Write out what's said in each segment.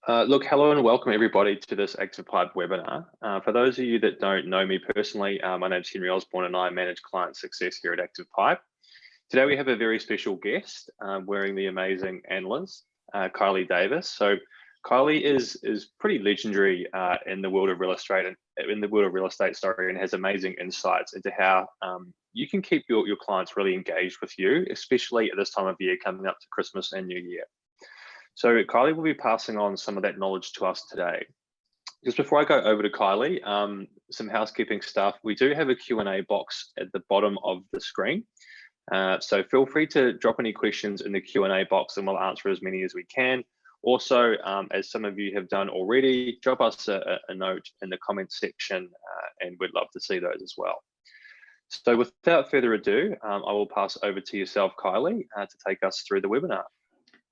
Look, hello and welcome everybody to this Activepipe webinar. For those of you that don't know me personally, my name is Henry Osborne and I manage client success here at Activepipe. Today we have a very special guest wearing the amazing analyst, Kylie Davis. So Kylie is pretty legendary in the world of real estate and has amazing insights into how you can keep your clients really engaged with you, especially at this time of year coming up to Christmas and New Year. So Kylie will be passing on some of that knowledge to us today. Just before I go over to Kylie, some housekeeping stuff. We do have a Q&A box at the bottom of the screen. So feel free to drop any questions in the Q&A box and we'll answer as many as we can. Also, as some of you have done already, drop us a note in the comments section and we'd love to see those as well. So without further ado, I will pass over to yourself, Kylie, to take us through the webinar.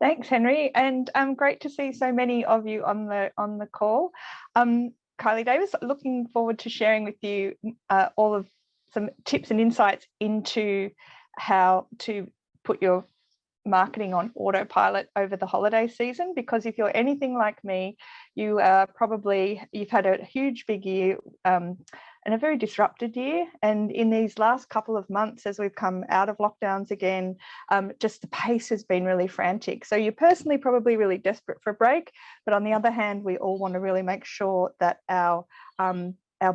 Thanks, Henry, and great to see so many of you on the call. Kylie Davis, looking forward to sharing with you all of some tips and insights into how to put your marketing on autopilot over the holiday season, because if you're anything like me, you've had a huge big year and a very disrupted year, and in these last couple of months as we've come out of lockdowns again, just the pace has been really frantic. So you're personally probably really desperate for a break, but on the other hand, we all want to really make sure that our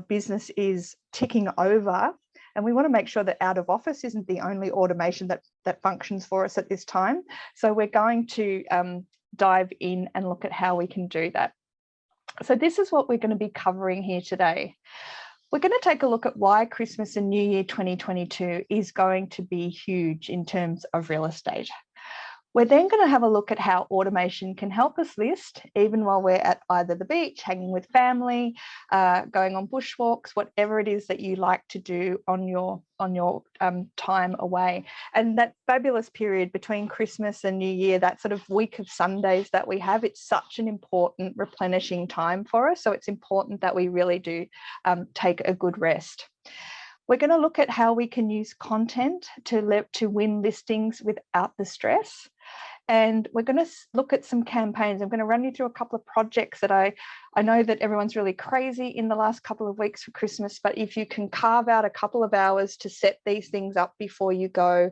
business is ticking over. And we want to make sure that out of office isn't the only automation that functions for us at this time. So we're going to dive in and look at how we can do that. So this is what we're going to be covering here today. We're going to take a look at why Christmas and New Year 2022 is going to be huge in terms of real estate. We're then going to have a look at how automation can help us list, even while we're at either the beach, hanging with family, going on bushwalks, whatever it is that you like to do on your time away. And that fabulous period between Christmas and New Year, that sort of week of Sundays that we have, it's such an important replenishing time for us. So it's important that we really do take a good rest. We're going to look at how we can use content to win listings without the stress. And we're going to look at some campaigns. I'm going to run you through a couple of projects that I know that everyone's really crazy in the last couple of weeks for Christmas, but if you can carve out a couple of hours to set these things up before you go,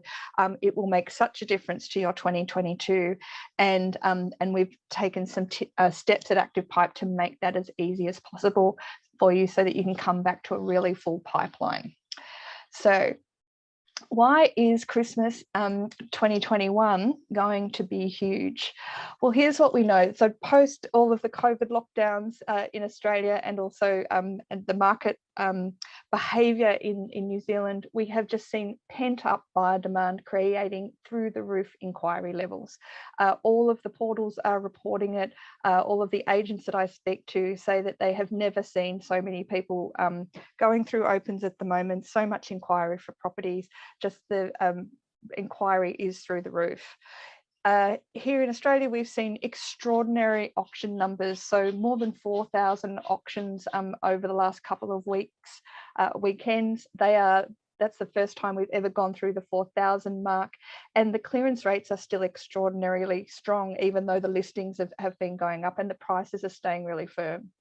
it will make such a difference to your 2022. And we've taken some steps at Activepipe to make that as easy as possible for you so that you can come back to a really full pipeline. So why is Christmas 2021 going to be huge? Well, here's what we know. So post all of the COVID lockdowns in Australia and also the market behaviour in New Zealand, we have just seen pent up buyer demand creating through the roof inquiry levels. All of the portals are reporting it. All of the agents that I speak to say that they have never seen so many people going through opens at the moment, so much inquiry for properties. Just the inquiry is through the roof. Here in Australia, we've seen extraordinary auction numbers, so more than 4,000 auctions over the last couple of weekends. That's the first time we've ever gone through the 4,000 mark, and the clearance rates are still extraordinarily strong, even though the listings have been going up and the prices are staying really firm.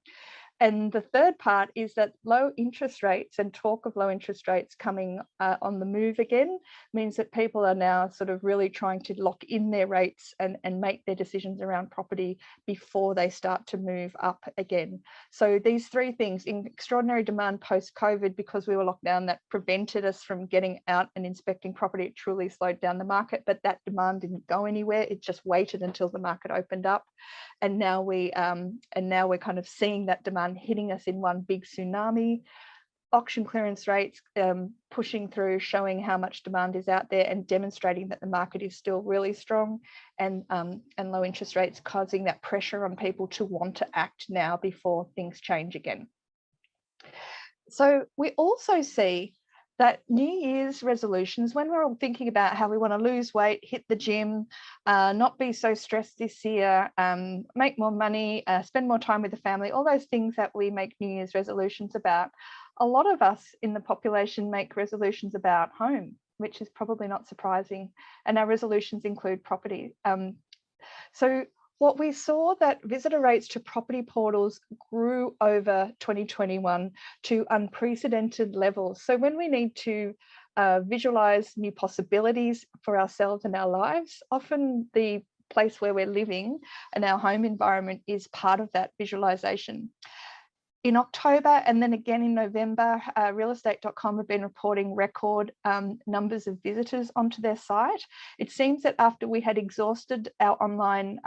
And the third part is that low interest rates and talk of low interest rates coming on the move again means that people are now sort of really trying to lock in their rates and make their decisions around property before they start to move up again. So these three things: in extraordinary demand post-COVID because we were locked down, that prevented us from getting out and inspecting property. It truly slowed down the market, but that demand didn't go anywhere. It just waited until the market opened up. And now we're kind of seeing that demand hitting us in one big tsunami. Auction clearance rates pushing through, showing how much demand is out there and demonstrating that the market is still really strong, and low interest rates causing that pressure on people to want to act now before things change again. So we also see that New Year's resolutions, when we're all thinking about how we want to lose weight, hit the gym, not be so stressed this year, make more money, spend more time with the family, all those things that we make New Year's resolutions about, a lot of us in the population make resolutions about home, which is probably not surprising. And our resolutions include property. So What we saw that visitor rates to property portals grew over 2021 to unprecedented levels. So when we need to visualize new possibilities for ourselves and our lives, often the place where we're living and our home environment is part of that visualization. In October and then again in November, realestate.com have been reporting record numbers of visitors onto their site. It seems that after we had exhausted our online,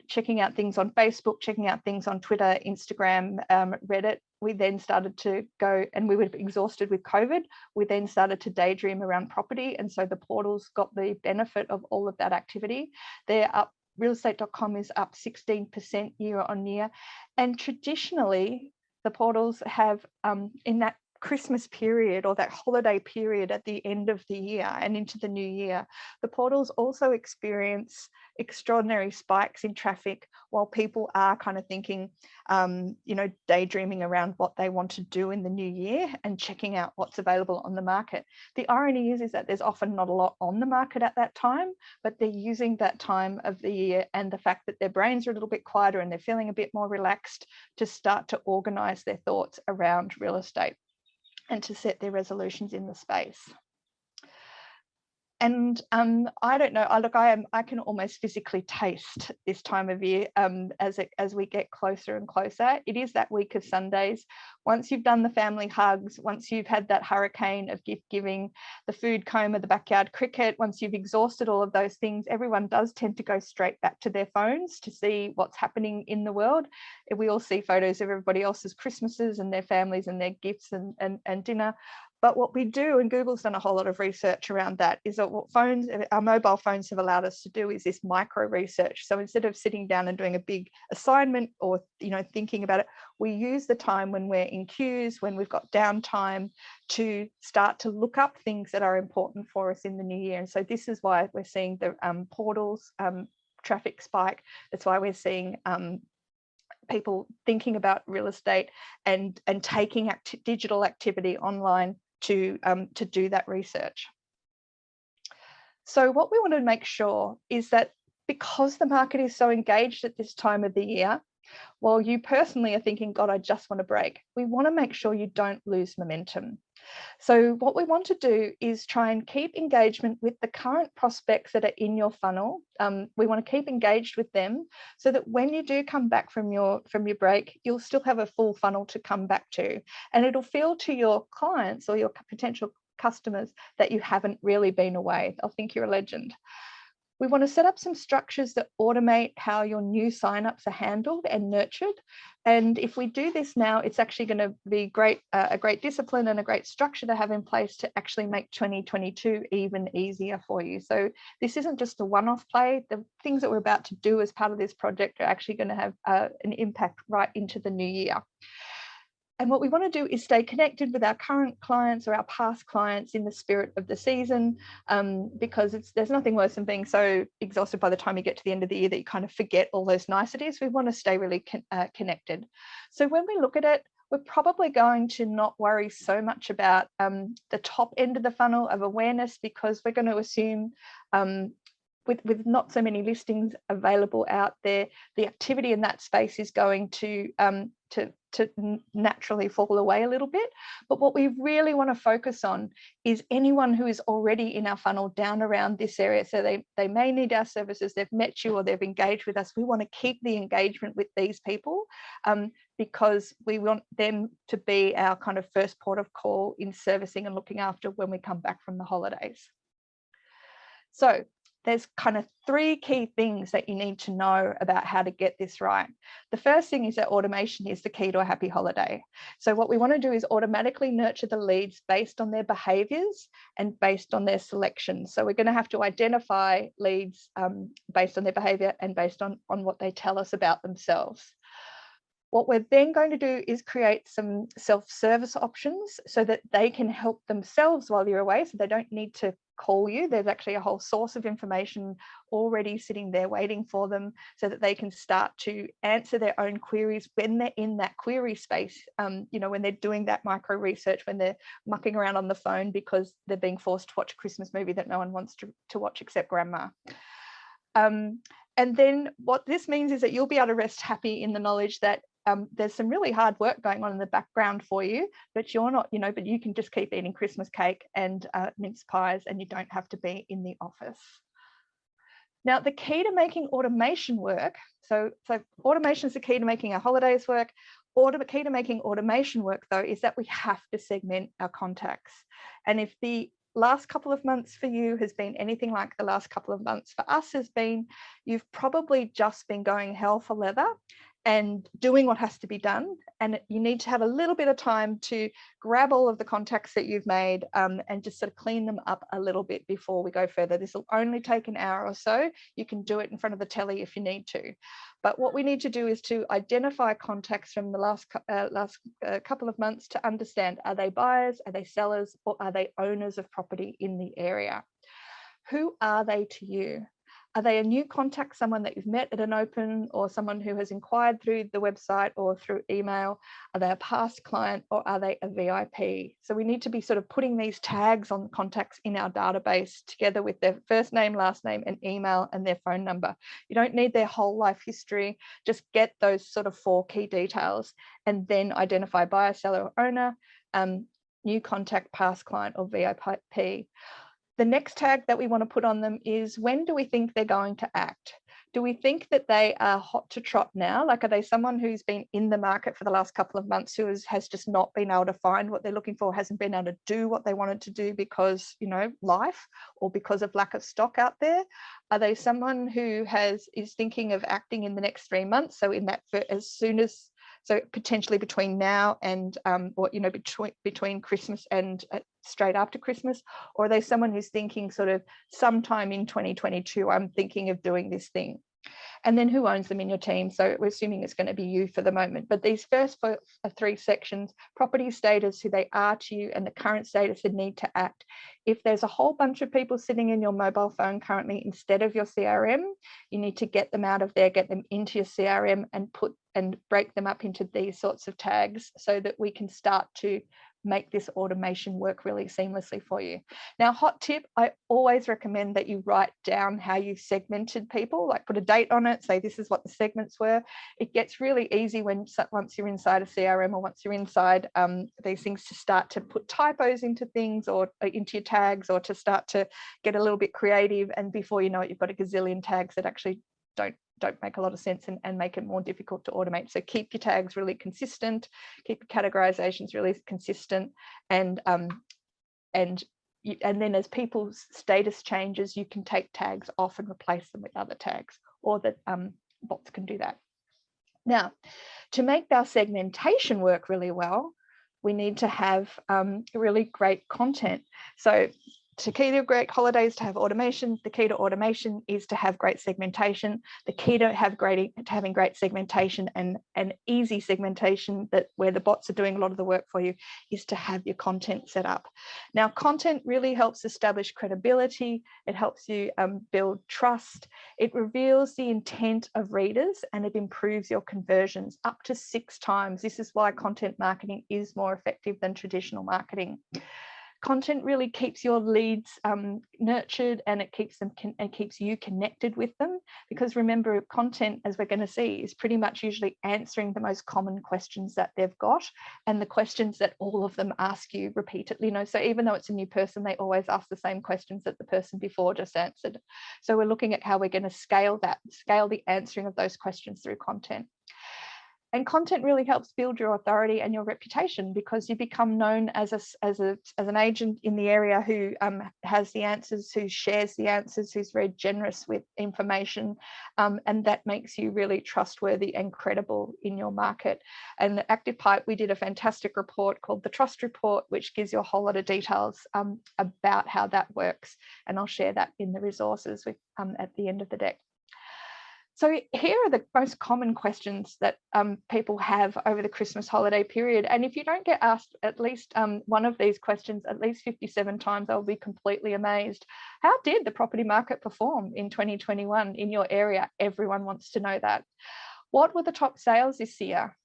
checking out things on Facebook, checking out things on Twitter, Instagram, Reddit, we then started to go, and we were exhausted with COVID. We then started to daydream around property. And so the portals got the benefit of all of that activity. They're up. Realestate.com is up 16% year on year. And traditionally, the portals have in that Christmas period or that holiday period at the end of the year and into the new year, the portals also experience extraordinary spikes in traffic while people are kind of thinking, daydreaming around what they want to do in the new year and checking out what's available on the market. The irony is that there's often not a lot on the market at that time, but they're using that time of the year and the fact that their brains are a little bit quieter and they're feeling a bit more relaxed to start to organize their thoughts around real estate and to set their resolutions in the space. And I don't know, I can almost physically taste this time of year as we get closer and closer. It is that week of Sundays. Once you've done the family hugs, once you've had that hurricane of gift giving, the food coma, the backyard cricket, once you've exhausted all of those things, everyone does tend to go straight back to their phones to see what's happening in the world. We all see photos of everybody else's Christmases and their families and their gifts and dinner. But what we do, and Google's done a whole lot of research around that, is that what our mobile phones have allowed us to do is this micro research. So instead of sitting down and doing a big assignment or thinking about it, we use the time when we're in queues, when we've got downtime, to start to look up things that are important for us in the new year. And so this is why we're seeing the portals traffic spike. That's why we're seeing people thinking about real estate and taking digital activity online to do that research. So what we want to make sure is that because the market is so engaged at this time of the year, while you personally are thinking, God, I just want a break, we want to make sure you don't lose momentum. So what we want to do is try and keep engagement with the current prospects that are in your funnel. We want to keep engaged with them so that when you do come back from your break, you'll still have a full funnel to come back to. And it'll feel to your clients or your potential customers that you haven't really been away. They'll think you're a legend. We want to set up some structures that automate how your new signups are handled and nurtured. And if we do this now, it's actually going to be a great discipline and a great structure to have in place to actually make 2022 even easier for you. So this isn't just a one-off play. The things that we're about to do as part of this project are actually going to have an impact right into the new year. And what we want to do is stay connected with our current clients or our past clients in the spirit of the season, because there's nothing worse than being so exhausted by the time you get to the end of the year that you kind of forget all those niceties. We want to stay really connected. So when we look at it, we're probably going to not worry so much about the top end of the funnel of awareness, because we're going to assume with not so many listings available out there, the activity in that space is going to naturally fall away a little bit. But what we really want to focus on is anyone who is already in our funnel down around this area. So they may need our services, they've met you or they've engaged with us. We want to keep the engagement with these people because we want them to be our kind of first port of call in servicing and looking after when we come back from the holidays. So there's kind of three key things that you need to know about how to get this right. The first thing is that automation is the key to a happy holiday. So what we want to do is automatically nurture the leads based on their behaviors and based on their selection. So we're going to have to identify leads based on their behavior and based on what they tell us about themselves. What we're then going to do is create some self-service options so that they can help themselves while you're away, so they don't need to call you. There's actually a whole source of information already sitting there waiting for them so that they can start to answer their own queries when they're in that query space, when they're doing that micro research, when they're mucking around on the phone because they're being forced to watch a Christmas movie that no one wants to watch except grandma. And then what this means is that you'll be able to rest happy in the knowledge that there's some really hard work going on in the background for you, but you're not, but you can just keep eating Christmas cake and mince pies, and you don't have to be in the office. Now, the key to making automation work, so automation is the key to making our holidays work. Key to making automation work, though, is that we have to segment our contacts. And if the last couple of months for you has been anything like the last couple of months for us has been, you've probably just been going hell for leather and doing what has to be done. And you need to have a little bit of time to grab all of the contacts that you've made and just sort of clean them up a little bit before we go further. This will only take an hour or so. You can do it in front of the telly if you need to. But what we need to do is to identify contacts from the last couple of months to understand, are they buyers, are they sellers, or are they owners of property in the area? Who are they to you? Are they a new contact, someone that you've met at an open, or someone who has inquired through the website or through email? Are they a past client, or are they a VIP? So we need to be sort of putting these tags on contacts in our database together with their first name, last name, and email, and their phone number. You don't need their whole life history. Just get those sort of 4 key details, and then identify buyer, seller, or owner, new contact, past client, or VIP. The next tag that we want to put on them is, when do we think they're going to act? Do we think that they are hot to trot now? Like, are they someone who's been in the market for the last couple of months who has just not been able to find what they're looking for, hasn't been able to do what they wanted to do because, life, or because of lack of stock out there? Are they someone who is thinking of acting in the next 3 months? So potentially between now and between Christmas and straight after Christmas? Or are they someone who's thinking sort of sometime in 2022, I'm thinking of doing this thing? And then who owns them in your team? So we're assuming it's going to be you for the moment. But these first 3 sections, property status, who they are to you, and the current status, the need to act. If there's a whole bunch of people sitting in your mobile phone currently instead of your CRM, you need to get them out of there, get them into your CRM, and break them up into these sorts of tags so that we can start to make this automation work really seamlessly for you. Now, hot tip, I always recommend that you write down how you segmented people, like put a date on it, say this is what the segments were. It gets really easy once you're inside a CRM, or once you're inside these things, to start to put typos into things, or into your tags, or to start to get a little bit creative, and before you know it, you've got a gazillion tags that actually don't make a lot of sense and make it more difficult to automate. So keep your tags really consistent, keep your categorizations really consistent, and then as people's status changes, you can take tags off and replace them with other tags, or that bots can do that. Now, to make our segmentation work really well, we need to have really great content. So the key to great holidays to have automation. The key to automation is to have great segmentation. The key to having great segmentation and easy segmentation, that where the bots are doing a lot of the work for you, is to have your content set up. Now, content really helps establish credibility. It helps you build trust. It reveals the intent of readers, and it improves your conversions up to 6 times. This is why content marketing is more effective than traditional marketing. Content really keeps your leads nurtured, and it keeps you connected with them, because remember, content, as we're going to see, is pretty much usually answering the most common questions that they've got, and the questions that all of them ask you repeatedly. So even though it's a new person, they always ask the same questions that the person before just answered. So we're looking at how we're going to scale the answering of those questions through content. And content really helps build your authority and your reputation, because you become known as an agent in the area who has the answers, who shares the answers, who's very generous with information, and that makes you really trustworthy and credible in your market. And at Activepipe, we did a fantastic report called the Trust Report, which gives you a whole lot of details about how that works, and I'll share that in the resources at the end of the deck. So here are the most common questions that people have over the Christmas holiday period. And if you don't get asked at least one of these questions at least 57 times, I'll be completely amazed. How did the property market perform in 2021 in your area? Everyone wants to know that. What were the top sales this year?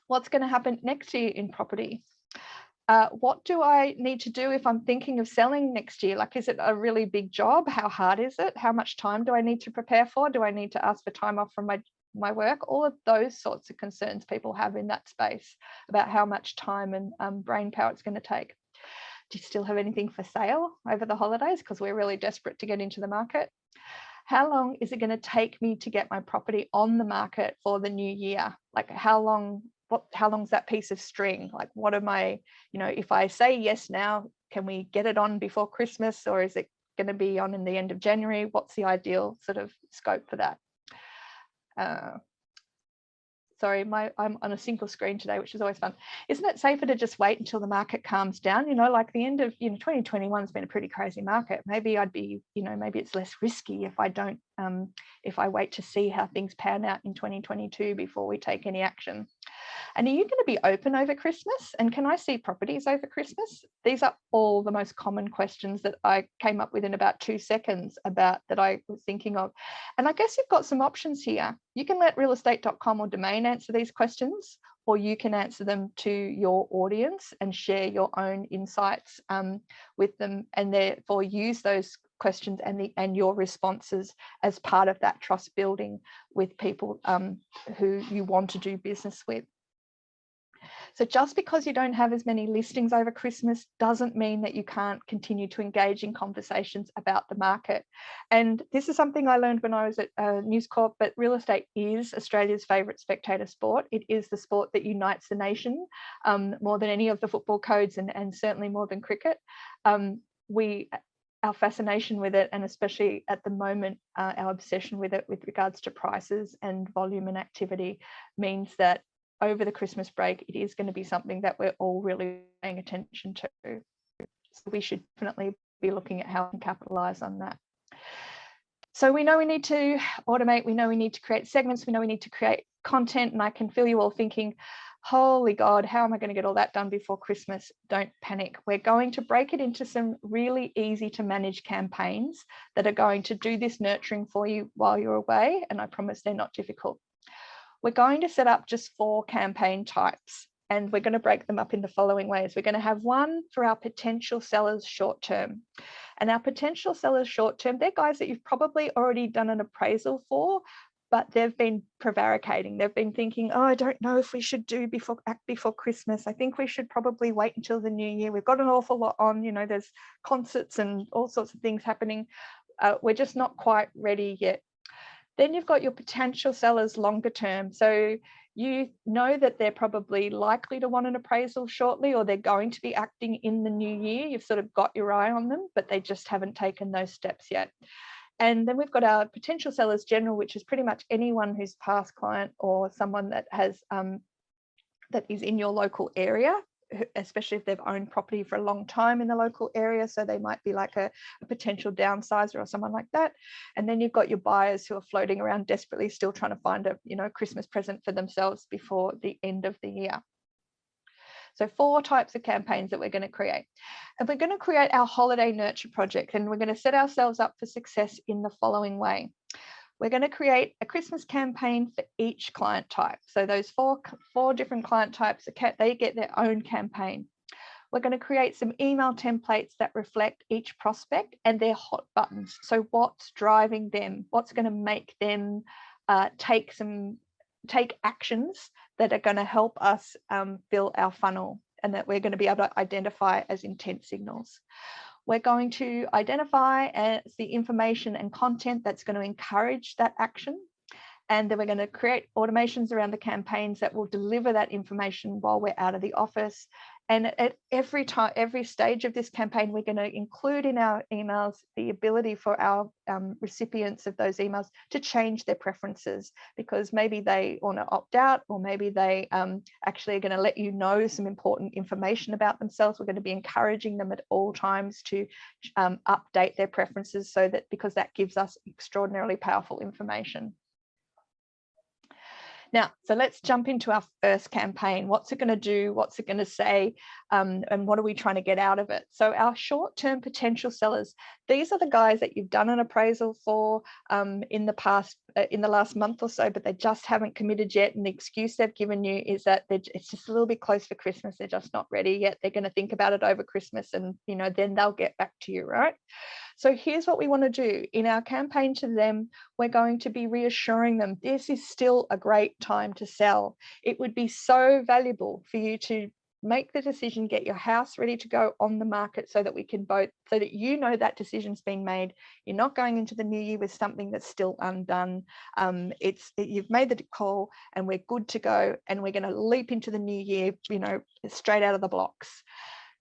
What's going to happen next year in property? What do I need to do if I'm thinking of selling next year? Like, is it a really big job? How hard is it? How much time do I need to prepare for? Do I need to ask for time off from my work? All of those sorts of concerns people have in that space about how much time and brain power it's going to take. Do you still have anything for sale over the holidays? Because we're really desperate to get into the market. How long is it going to take me to get my property on the market for the new year? Like, how long's that piece of string? Like, what am I, if I say yes now, can we get it on before Christmas, or is it going to be on in the end of January? What's the ideal sort of scope for that? Sorry, I'm on a single screen today, which is always fun. Isn't it safer to just wait until the market calms down? Like the end of 2021 has been a pretty crazy market. Maybe I'd be, maybe it's less risky if I don't, if I wait to see how things pan out in 2022 before we take any action. And are you going to be open over Christmas? And can I see properties over Christmas? These are all the most common questions that I came up with in about 2 seconds that I was thinking of. And I guess you've got some options here. You can let realestate.com or Domain answer these questions, or you can answer them to your audience and share your own insights with them, and therefore use those questions and your responses as part of that trust building with people who you want to do business with. So just because you don't have as many listings over Christmas doesn't mean that you can't continue to engage in conversations about the market. And this is something I learned when I was at News Corp, but real estate is Australia's favourite spectator sport. It is the sport that unites the nation more than any of the football codes, and certainly more than cricket. Our fascination with it, and especially at the moment, our obsession with it with regards to prices and volume and activity, means that over the Christmas break, it is going to be something that we're all really paying attention to. So we should definitely be looking at how we can capitalize on that. So we know we need to automate, we know we need to create segments, we know we need to create content, and I can feel you all thinking, holy God, how am I going to get all that done before Christmas? Don't panic. We're going to break it into some really easy to manage campaigns that are going to do this nurturing for you while you're away, and I promise they're not difficult. We're going to set up just 4 campaign types, and we're going to break them up in the following ways. We're going to have one for our potential sellers short term. And our potential sellers short term, they're guys that you've probably already done an appraisal for, but they've been prevaricating. They've been thinking, oh, I don't know if we should act before Christmas. I think we should probably wait until the new year. We've got an awful lot on, there's concerts and all sorts of things happening. We're just not quite ready yet. Then you've got your potential sellers longer term. So you know that they're probably likely to want an appraisal shortly, or they're going to be acting in the new year. You've sort of got your eye on them, but they just haven't taken those steps yet. And then we've got our potential sellers general, which is pretty much anyone who's past client or someone that has that is in your local area, especially if they've owned property for a long time in the local area. So they might be like a potential downsizer or someone like that. And then you've got your buyers who are floating around desperately still trying to find a Christmas present for themselves before the end of the year. So 4 types of campaigns that we're going to create. And we're going to create our holiday nurture project, and we're going to set ourselves up for success in the following way. We're going to create a Christmas campaign for each client type. So those four different client types, they get their own campaign. We're going to create some email templates that reflect each prospect and their hot buttons. So what's driving them? What's going to make them take actions that are going to help us fill our funnel, and that we're going to be able to identify as intent signals. We're going to identify as the information and content that's going to encourage that action. And then we're going to create automations around the campaigns that will deliver that information while we're out of the office. And at every stage of this campaign, we're going to include in our emails the ability for our recipients of those emails to change their preferences, because maybe they want to opt out, or maybe they actually are going to let you know some important information about themselves. We're going to be encouraging them at all times to update their preferences, because that gives us extraordinarily powerful information. Now, so let's jump into our first campaign. What's it going to do? What's it going to say? And what are we trying to get out of it? So our short-term potential sellers, these are the guys that you've done an appraisal for in the past, in the last month or so, but they just haven't committed yet. And the excuse they've given you is that it's just a little bit close for Christmas. They're just not ready yet. They're going to think about it over Christmas, and then they'll get back to you, right? So here's what we want to do. In our campaign to them, we're going to be reassuring them this is still a great time to sell. It would be so valuable for you to make the decision, get your house ready to go on the market so that we can vote, so that that decision's been made. You're not going into the new year with something that's still undone. You've made the call and we're good to go, and we're going to leap into the new year, straight out of the blocks.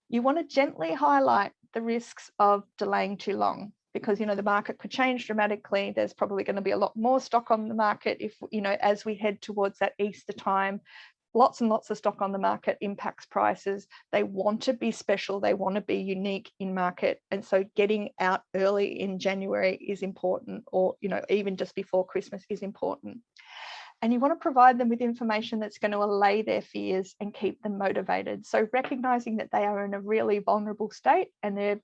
You want to gently highlight the risks of delaying too long, because the market could change dramatically. There's probably going to be a lot more stock on the market if as we head towards that Easter time. Lots and lots of stock on the market impacts prices. They want to be special. They want to be unique in market. And so getting out early in January is important, or even just before Christmas is important. And you want to provide them with information that's going to allay their fears and keep them motivated. So recognizing that they are in a really vulnerable state and they're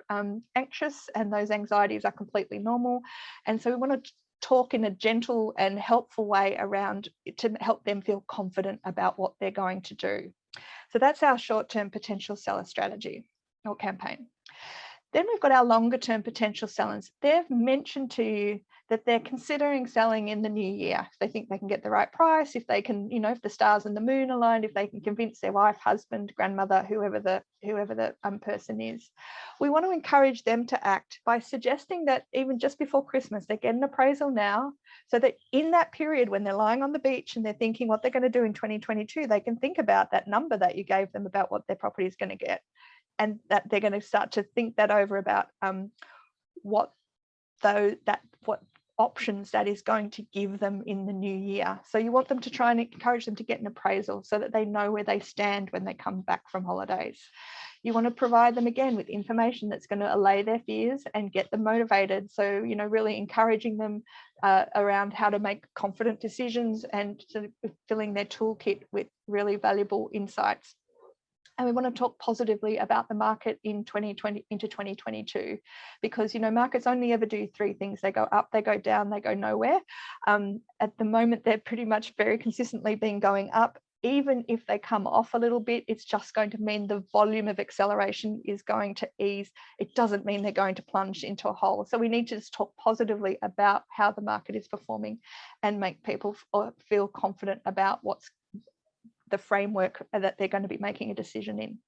anxious, and those anxieties are completely normal. And so we want to talk in a gentle and helpful way around to help them feel confident about what they're going to do. So that's our short-term potential seller strategy or campaign. Then we've got our longer-term potential sellers. They've mentioned to you that they're considering selling in the new year. If they think they can get the right price, if they can, if the stars and the moon aligned, if they can convince their wife, husband, grandmother, whoever the person is. We want to encourage them to act by suggesting that even just before Christmas, they get an appraisal now, so that in that period when they're lying on the beach and they're thinking what they're going to do in 2022, they can think about that number that you gave them about what their property is going to get. And that they're going to start to think that over about what options that is going to give them in the new year. So you want them to try and encourage them to get an appraisal so that they know where they stand when they come back from holidays. You want to provide them again with information that's going to allay their fears and get them motivated. So, really encouraging them around how to make confident decisions and sort of filling their toolkit with really valuable insights. And we want to talk positively about the market in 2020 into 2022, because markets only ever do three things: they go up, they go down, they go nowhere. At the moment, they're pretty much very consistently been going up. Even if they come off a little bit, it's just going to mean the volume of acceleration is going to ease. It doesn't mean they're going to plunge into a hole. So we need to just talk positively about how the market is performing and make people feel confident about what's the framework that they're going to be making a decision in.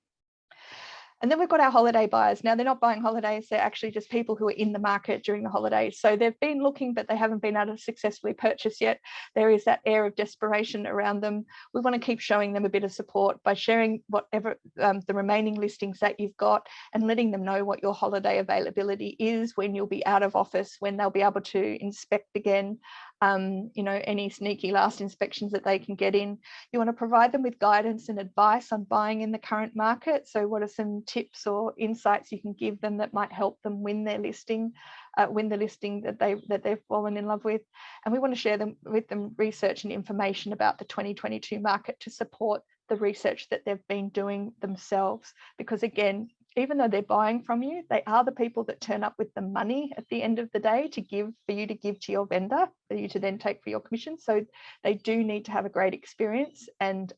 And then we've got our holiday buyers. Now, they're not buying holidays, they're actually just people who are in the market during the holidays. So they've been looking, but they haven't been able to successfully purchase yet. There is that air of desperation around them. We want to keep showing them a bit of support by sharing whatever the remaining listings that you've got, and letting them know what your holiday availability is, when you'll be out of office, when they'll be able to inspect again, any sneaky last inspections that they can get in. You want to provide them with guidance and advice on buying in the current market. So what are some tips or insights you can give them that might help them win their listing, that they've fallen in love with? And we want to share with them research and information about the 2022 market to support the research that they've been doing themselves, because again, even though they're buying from you, they are the people that turn up with the money at the end of the day for you to give to your vendor, for you to then take for your commission. So they do need to have a great experience, and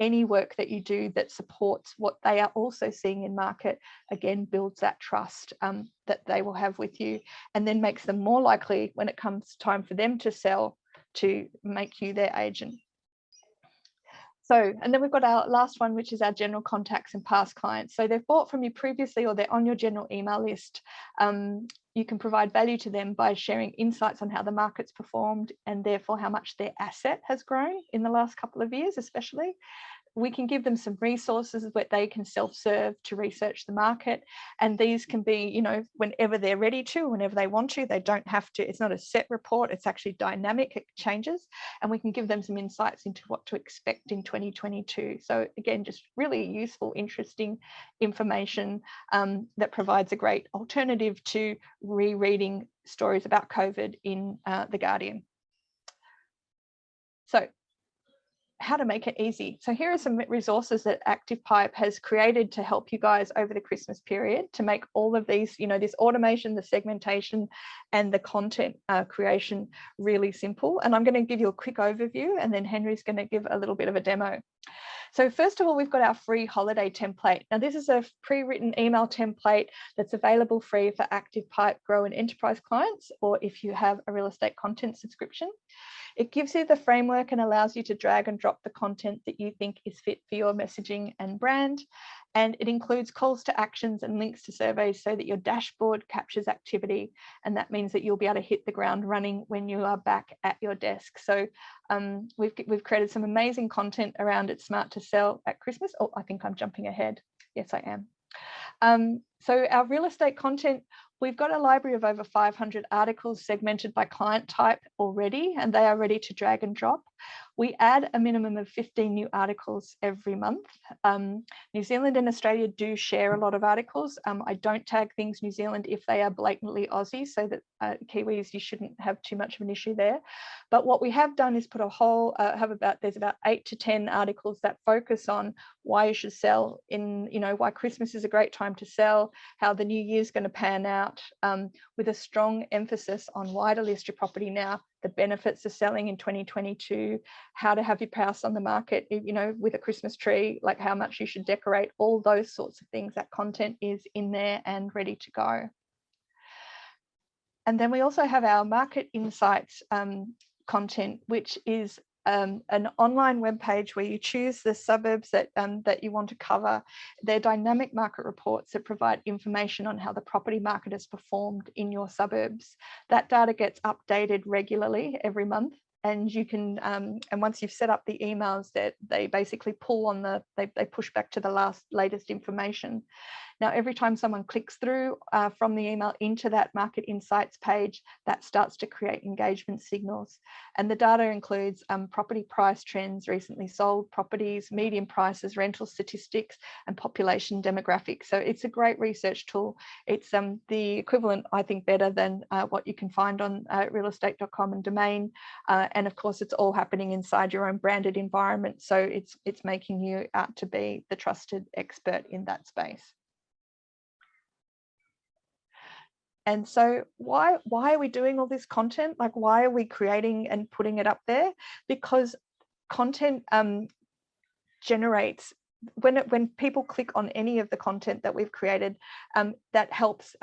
any work that you do that supports what they are also seeing in market, again, builds that trust that they will have with you, and then makes them more likely when it comes time for them to sell to make you their agent. So, and then we've got our last one, which is our general contacts and past clients. So they've bought from you previously, or they're on your general email list. You can provide value to them by sharing insights on how the market's performed, and therefore how much their asset has grown in the last couple of years, especially. We can give them some resources where they can self-serve to research the market. And these can be, whenever they're ready to, whenever they want to. They don't have to, it's not a set report, it's actually dynamic, it changes. And we can give them some insights into what to expect in 2022. So again, just really useful, interesting information that provides a great alternative to rereading stories about COVID in The Guardian. So how to make it easy. So here are some resources that Activepipe has created to help you guys over the Christmas period to make all of these, this automation, the segmentation, and the content creation really simple. And I'm going to give you a quick overview, and then Henry's going to give a little bit of a demo. So first of all, we've got our free holiday template. Now, this is a pre-written email template that's available free for Activepipe Grow and Enterprise clients, or if you have a real estate content subscription. It gives you the framework and allows you to drag and drop the content that you think is fit for your messaging and brand. And it includes calls to actions and links to surveys so that your dashboard captures activity. And that means that you'll be able to hit the ground running when you are back at your desk. So we've created some amazing content around It's Smart to Sell at Christmas. Oh, I think I'm jumping ahead. Yes, I am. So our real estate content, we've got a library of over 500 articles segmented by client type already, and they are ready to drag and drop. We add a minimum of 15 new articles every month. New Zealand and Australia do share a lot of articles. I don't tag things New Zealand if they are blatantly Aussie, so that Kiwis, you shouldn't have too much of an issue there. But what we have done is put a whole, there's about 8 to 10 articles that focus on why you should sell why Christmas is a great time to sell, how the new year's going to pan out, with a strong emphasis on why to list your property now, the benefits of selling in 2022, how to have your house on the market, with a Christmas tree, like how much you should decorate, all those sorts of things. That content is in there and ready to go. And then we also have our market insights content, which is an online webpage where you choose the suburbs that you want to cover. They're dynamic market reports that provide information on how the property market has performed in your suburbs. That data gets updated regularly every month. And you can, and once you've set up the emails, that they basically pull on they push back to the latest information. Now, every time someone clicks through from the email into that market insights page, that starts to create engagement signals. And the data includes property price trends, recently sold properties, median prices, rental statistics, and population demographics. So it's a great research tool. It's the equivalent, I think, better than what you can find on realestate.com and Domain. And of course, it's all happening inside your own branded environment. So it's making you out to be the trusted expert in that space. And so why are we doing all this content? Like, why are we creating and putting it up there? Because content generates, when people click on any of the content that we've created, that helps,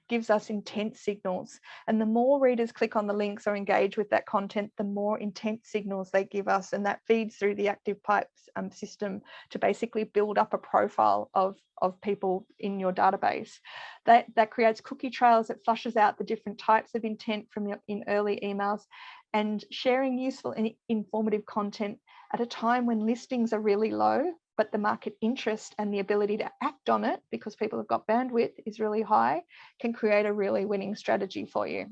gives us intent signals. And the more readers click on the links or engage with that content, the more intent signals they give us. And that feeds through the Activepipe's system to basically build up a profile of people in your database. That creates cookie trails, that flushes out the different types of intent in early emails, and sharing useful and informative content at a time when listings are really low, but the market interest and the ability to act on it, because people have got bandwidth, is really high, can create a really winning strategy for you.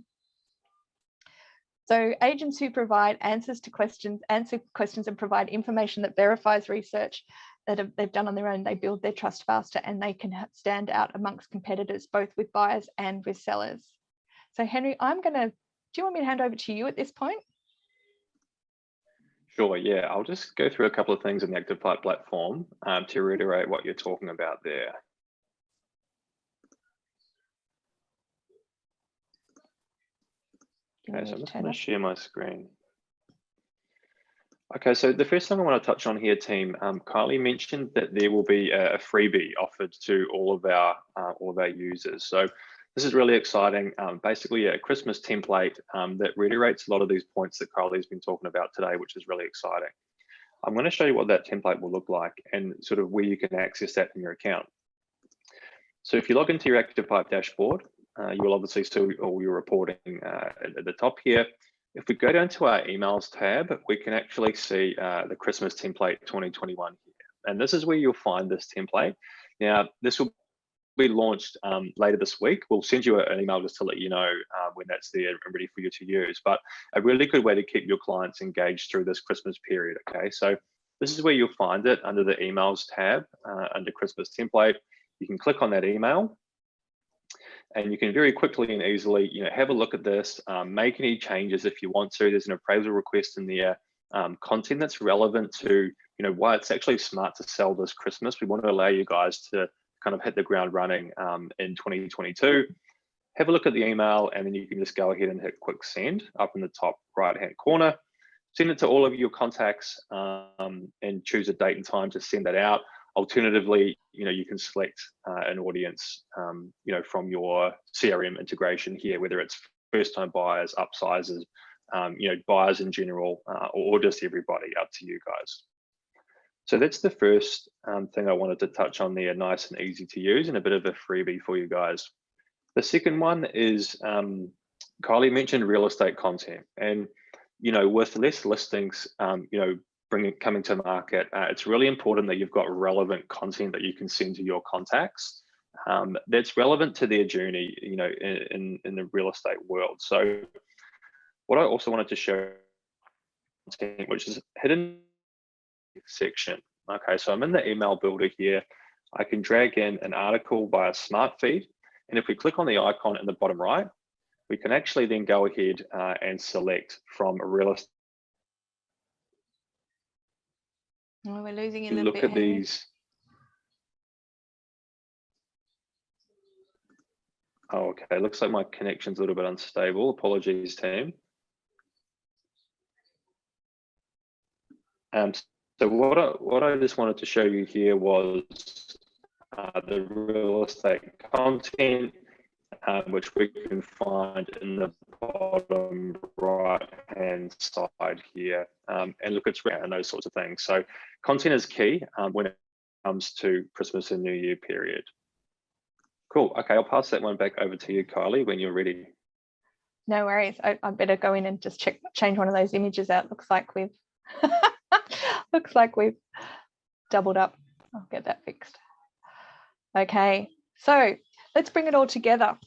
So agents who provide answer questions and provide information that verifies research that they've done on their own, they build their trust faster, and they can stand out amongst competitors, both with buyers and with sellers. So Henry, do you want me to hand over to you at this point? Sure, yeah. I'll just go through a couple of things in the Activepipe platform to reiterate what you're talking about there. Okay, so I'm just going to share my screen. Okay, so the first thing I want to touch on here, team, Kylie mentioned that there will be a freebie offered to all of our users. So this is really exciting. Basically, a Christmas template that reiterates a lot of these points that Kylie's been talking about today, which is really exciting. I'm going to show you what that template will look like and sort of where you can access that in your account. So if you log into your Activepipe dashboard, you will obviously see all your reporting at the top here. If we go down to our emails tab, we can actually see the Christmas template 2021 here. And this is where you'll find this template. Now, this will be launched later this week. We'll send you an email just to let you know when that's there and ready for you to use. But a really good way to keep your clients engaged through this Christmas period, okay? So this is where you'll find it under the emails tab, under Christmas template. You can click on that email, and you can very quickly and easily, have a look at this, make any changes if you want to. There's an appraisal request in there content that's relevant to, why it's actually smart to sell this Christmas. We want to allow you guys to kind of hit the ground running in 2022. Have a look at the email, and then you can just go ahead and hit quick send up in the top right-hand corner. Send it to all of your contacts and choose a date and time to send that out. Alternatively, you can select an audience, from your CRM integration here, whether it's first-time buyers, upsizers, buyers in general, or just everybody, up to you guys. So that's the first thing I wanted to touch on there, nice and easy to use, and a bit of a freebie for you guys. The second one is, Kylie mentioned real estate content, and with less listings, coming to market, it's really important that you've got relevant content that you can send to your contacts that's relevant to their journey, in the real estate world. So what I also wanted to show, which is hidden section. Okay, so I'm in the email builder here. I can drag in an article via smart feed, and if we click on the icon in the bottom right, we can actually then go ahead and select from a real estate. Oh, we're losing in the look at these. Oh, okay, looks like my connection's a little bit unstable. Apologies, team. So what I just wanted to show you here was the real estate content, which we can find in the bottom right-hand side here, and look, it's around those sorts of things. So content is key when it comes to Christmas and New Year period. Cool. Okay, I'll pass that one back over to you, Kylie, when you're ready. No worries. I better go in and just change one of those images out. Looks like we've doubled up. I'll get that fixed. Okay, so let's bring it all together.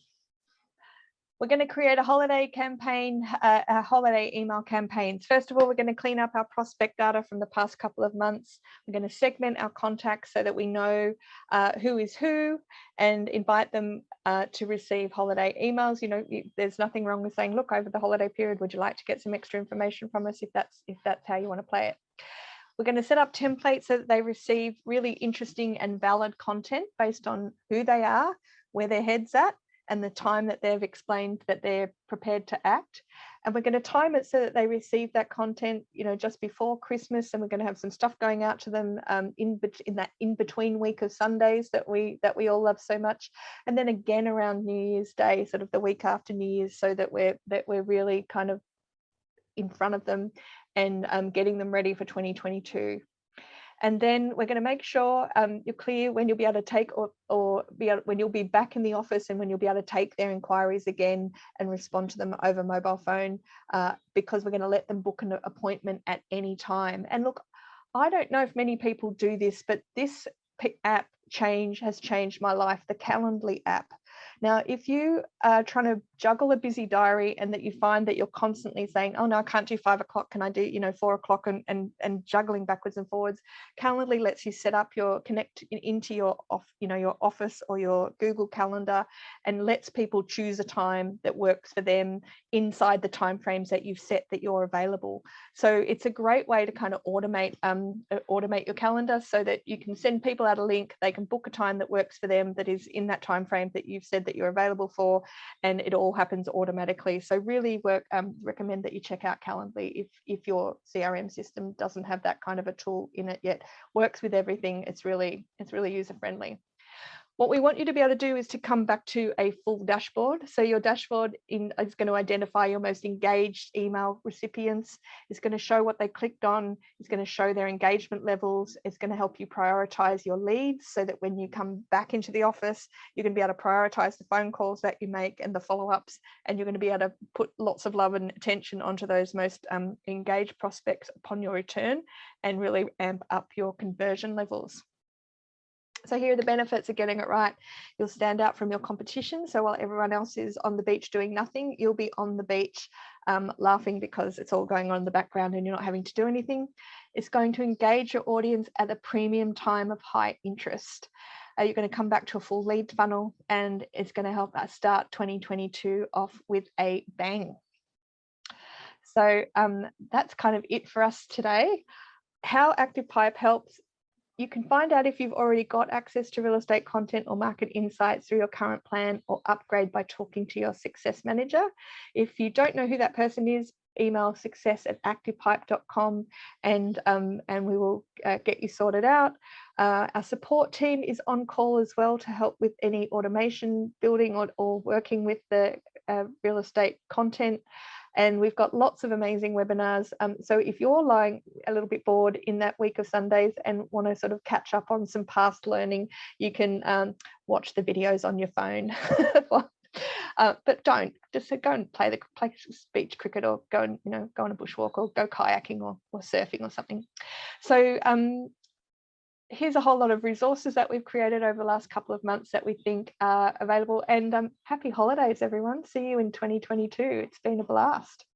We're going to create a holiday campaign, a holiday email campaigns. First of all, we're going to clean up our prospect data from the past couple of months. We're going to segment our contacts so that we know who is who, and invite them to receive holiday emails. There's nothing wrong with saying, look, over the holiday period, would you like to get some extra information from us, if that's how you want to play it. We're going to set up templates so that they receive really interesting and valid content based on who they are, where their head's at, and the time that they've explained that they're prepared to act. And we're going to time it so that they receive that content, just before Christmas, and we're going to have some stuff going out to them in that in-between week of Sundays that we all love so much, and then again around New Year's Day, sort of the week after New Year's, so that we're really kind of in front of them and getting them ready for 2022. And then we're going to make sure you're clear when you'll be able to take when you'll be back in the office, and when you'll be able to take their inquiries again and respond to them over mobile phone, because we're going to let them book an appointment at any time. And look, I don't know if many people do this, but this app has changed my life, the Calendly app. Now, if you are trying to juggle a busy diary and that you find that you're constantly saying, oh no, I can't do 5 o'clock, can I do 4 o'clock, and juggling backwards and forwards, Calendly lets you set up connect into your office or your Google Calendar, and lets people choose a time that works for them inside the timeframes that you've set that you're available. So it's a great way to kind of automate your calendar, so that you can send people out a link, they can book a time that works for them, that is in that time frame that you've said that you're available for, and it all happens automatically. So really recommend that you check out Calendly if your CRM system doesn't have that kind of a tool in it yet. Works with everything. It's really user friendly. What we want you to be able to do is to come back to a full dashboard. So your dashboard is going to identify your most engaged email recipients. It's going to show what they clicked on. It's going to show their engagement levels. It's going to help you prioritize your leads, so that when you come back into the office, you're going to be able to prioritize the phone calls that you make and the follow-ups, and you're going to be able to put lots of love and attention onto those most engaged prospects upon your return, and really amp up your conversion levels. So here are the benefits of getting it right. You'll stand out from your competition. So while everyone else is on the beach doing nothing, you'll be on the beach laughing because it's all going on in the background and you're not having to do anything. It's going to engage your audience at a premium time of high interest. You're going to come back to a full lead funnel, and it's going to help us start 2022 off with a bang. So that's kind of it for us today. How Activepipe helps. You can find out if you've already got access to real estate content or market insights through your current plan, or upgrade by talking to your success manager. If you don't know who that person is, email success@activepipe.com and we will get you sorted out. Our support team is on call as well to help with any automation, building or working with the real estate content. And we've got lots of amazing webinars. So if you're lying a little bit bored in that week of Sundays and want to sort of catch up on some past learning, you can watch the videos on your phone. But don't just go and play beach cricket, or go and go on a bushwalk, or go kayaking or surfing or something. So here's a whole lot of resources that we've created over the last couple of months that we think are available. And happy holidays, everyone. See you in 2022. It's been a blast.